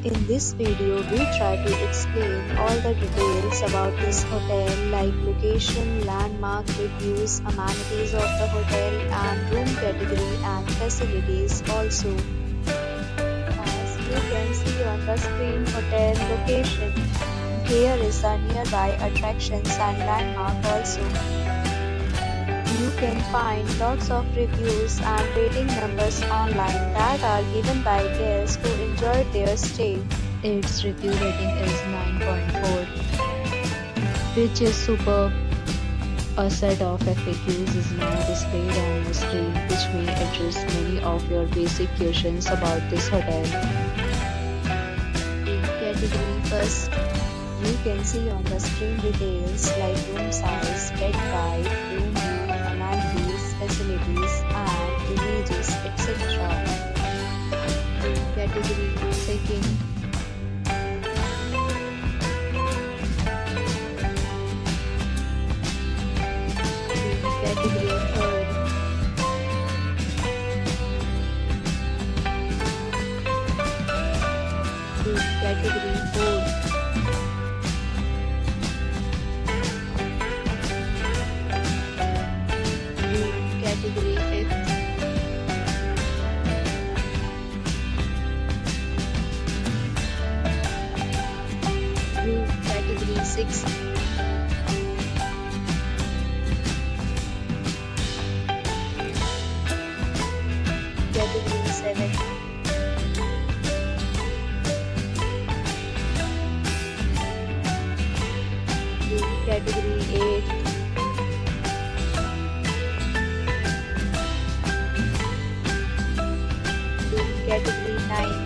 In this video, we try to explain all the details about this hotel like location, landmark, reviews, amenities of the hotel and room category and facilities also. As you can see on the screen, hotel location. Here is the nearby attractions and landmark also. You can find lots of reviews and rating numbers online that are given by guests who enjoyed their stay. Its review rating is 9.4, which is superb. A set of FAQs is now displayed on your screen, which may address many of your basic questions about this hotel. In category first, you can see on the screen details like room size, bed type, room view, amenities, facilities, and images, etc. Category second. Category third. Category fourth. Category fifth. Category sixth. Category seven. Category eight. Category 9.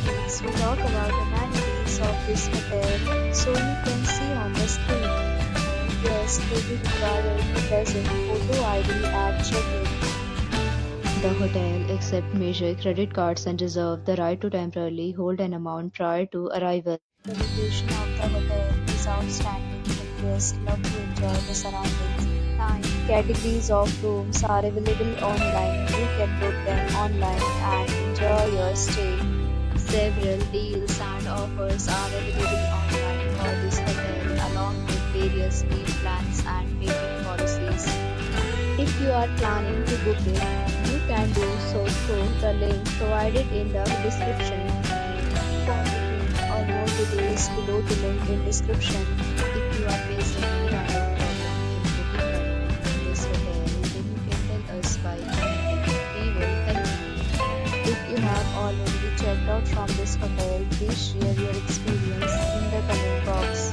Let's talk about amenities of this hotel. So you can see on the screen. Guests will be required to present photo ID at check-in. The hotel accepts major credit cards and reserves the right to temporarily hold an amount prior to arrival. The location of the hotel is outstanding and guests love to enjoy the surroundings. Categories of rooms are available online. You can book them online and enjoy your stay. Several deals and offers are available online for this hotel along with various meal plans and payment policies. If you are planning to book it, you can do so through the link provided in the description. For booking or more details below the link in description. If you are facing any kind of by commenting, we will help you. If you have already checked out from this hotel, please share your experience in the comment box.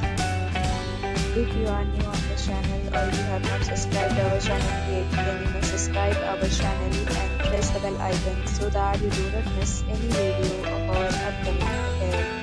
If you are new on the channel or you have not subscribed our channel yet, then you must subscribe our channel and press the bell icon so that you do not miss any video of our upcoming hotel.